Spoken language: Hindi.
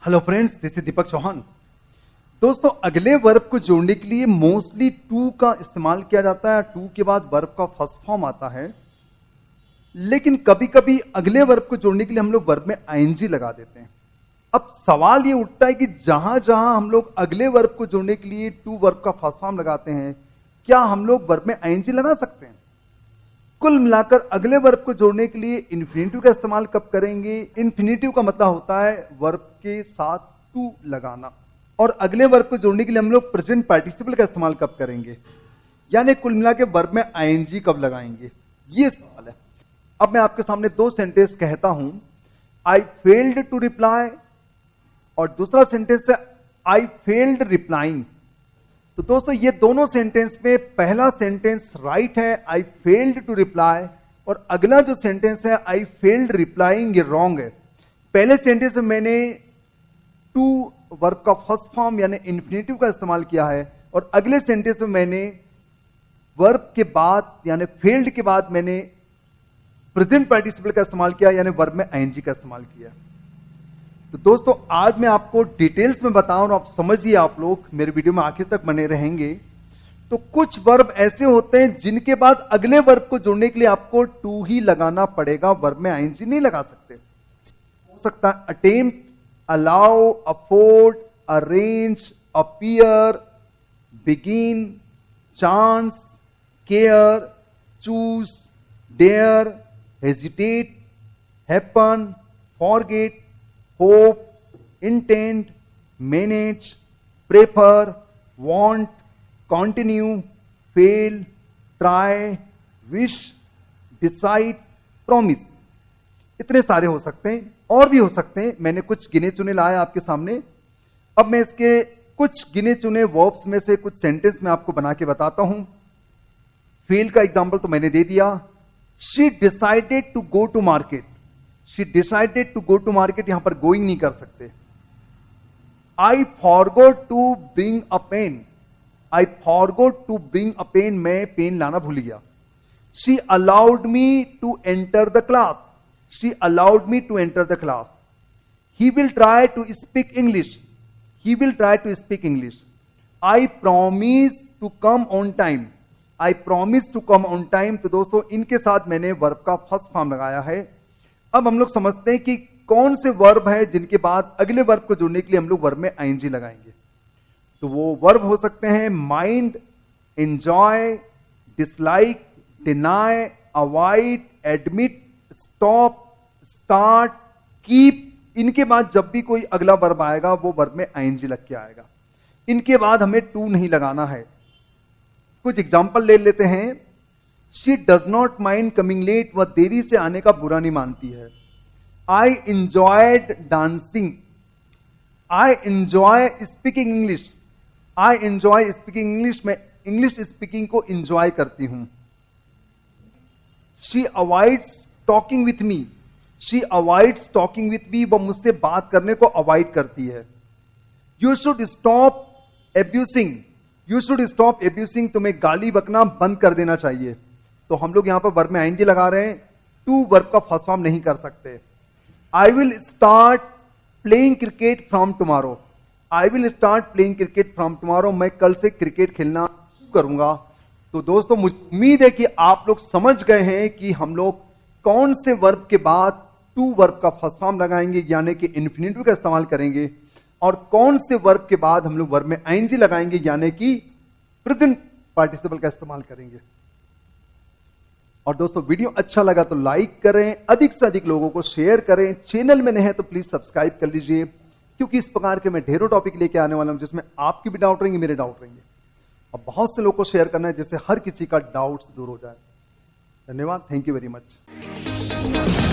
हेलो फ्रेंड्स, दिस इज दीपक चौहान। दोस्तों, अगले वर्ब को जोड़ने के लिए मोस्टली टू का इस्तेमाल किया जाता है। टू के बाद वर्ब का फर्स्ट फॉर्म आता है, लेकिन कभी कभी अगले वर्ब को जोड़ने के लिए हम लोग वर्ब में आईएनजी लगा देते हैं। अब सवाल ये उठता है कि जहां जहां हम लोग अगले वर्ब को जोड़ने के लिए टू वर्ब का फर्स्ट फॉर्म लगाते हैं, क्या हम लोग वर्ब में आईएनजी लगा सकते हैं? कुल मिलाकर अगले वर्ब को जोड़ने के लिए इन्फिनेटिव का इस्तेमाल कब करेंगे? इन्फिनेटिव का मतलब होता है वर्ब के साथ टू लगाना। और अगले वर्ब को जोड़ने के लिए हम लोग प्रेजेंट पार्टिसिपल का इस्तेमाल कब करेंगे, यानी कुल मिला के वर्ब में आईएनजी कब लगाएंगे, ये सवाल है। अब मैं आपके सामने दो सेंटेंस कहता हूं, आई फेल्ड टू रिप्लाई, और दूसरा सेंटेंस है आई फेल्ड रिप्लाइंग। तो दोस्तों, ये दोनों सेंटेंस में पहला सेंटेंस राइट है, आई फेल्ड टू रिप्लाई, और अगला जो सेंटेंस है आई फेल्ड रिप्लाइंग, ये रॉन्ग है। पहले सेंटेंस में मैंने टू वर्ब का फर्स्ट फॉर्म यानी इन्फिनेटिव का इस्तेमाल किया है, और अगले सेंटेंस में मैंने वर्ब के बाद यानी फेल्ड के बाद मैंने प्रेजेंट पार्टिसिपल का इस्तेमाल किया, यानी वर्ब में आईएनजी का इस्तेमाल किया। तो दोस्तों, आज मैं आपको डिटेल्स में बताऊं और आप समझिए, आप लोग मेरे वीडियो में आखिर तक बने रहेंगे। तो कुछ वर्ब ऐसे होते हैं जिनके बाद अगले वर्ब को जोड़ने के लिए आपको टू ही लगाना पड़ेगा, वर्ब में आईएनजी नहीं लगा सकते। हो सकता है attempt, allow, afford, arrange, appear, begin, chance, care, choose, dare, hesitate, happen, forget, hope, intent, manage, prefer, want, continue, fail, try, wish, decide, promise. इतने सारे हो सकते हैं, और भी हो सकते हैं। मैंने कुछ गिने चुने लाए आपके सामने। अब मैं इसके कुछ गिने चुने वर्ब्स में से कुछ सेंटेंस में आपको बना के बताता हूं। फेल का एग्जांपल तो मैंने दे दिया। She decided to go to market. She decided to go to market, यहां पर गोइंग नहीं कर सकते। I forgot to bring a pen. I forgot to bring a pen, मैं पेन लाना भूल गया। She allowed me to enter the class. She allowed me to enter the class. He will try to speak English. He will try to speak English. I promise to come on time. I promise to come on time. तो दोस्तों, इनके साथ मैंने वर्ब का फर्स्ट फॉर्म लगाया है। अब हम लोग समझते हैं कि कौन से वर्ब है जिनके बाद अगले वर्ब को जोड़ने के लिए हम लोग वर्ब में आईएनजी लगाएंगे। तो वो वर्ब हो सकते हैं mind, enjoy, dislike, deny, avoid, admit, stop, start, keep. इनके बाद जब भी कोई अगला वर्ब आएगा वो वर्ब में आईएनजी लग के आएगा। इनके बाद हमें टू नहीं लगाना है। कुछ एग्जाम्पल ले लेते हैं। She does not mind coming late, वह देरी से आने का बुरा नहीं मानती है। I enjoyed dancing. I enjoy speaking English. I enjoy speaking English, मैं इंग्लिश स्पीकिंग को इंजॉय करती हूं। She avoids talking with me. She avoids talking with me, वह मुझसे बात करने को अवॉइड करती है। You should stop abusing. You should stop abusing, तुम्हें गाली बकना बंद कर देना चाहिए। तो हम लोग यहां पर वर्ब में आईएनजी लगा रहे हैं, टू वर्ब का फर्स्ट फॉर्म नहीं कर सकते। I will start playing cricket from tomorrow. I will start playing cricket from tomorrow, मैं कल से क्रिकेट खेलना शुरू करूंगा। तो दोस्तों, मुझे उम्मीद है कि आप लोग समझ गए हैं कि हम लोग कौन से वर्ब के बाद टू वर्ब का फर्स्ट फॉर्म लगाएंगे, यानी कि इन्फिनेटिव का इस्तेमाल करेंगे, और कौन से वर्ब के बाद हम लोग वर्ब में आईएनजी लगाएंगे, यानी कि प्रेजेंट पार्टिसिपल का इस्तेमाल करेंगे। और दोस्तों, वीडियो अच्छा लगा तो लाइक करें, अधिक से अधिक लोगों को शेयर करें। चैनल में नए हैं तो प्लीज सब्सक्राइब कर लीजिए, क्योंकि इस प्रकार के मैं ढेरों टॉपिक लेके आने वाला हूं जिसमें आपकी भी डाउट रहेंगे, मेरे डाउट रहेंगे। अब बहुत से लोगों को शेयर करना है जिससे हर किसी का डाउट्स दूर हो जाए। धन्यवाद, थैंक यू वेरी मच।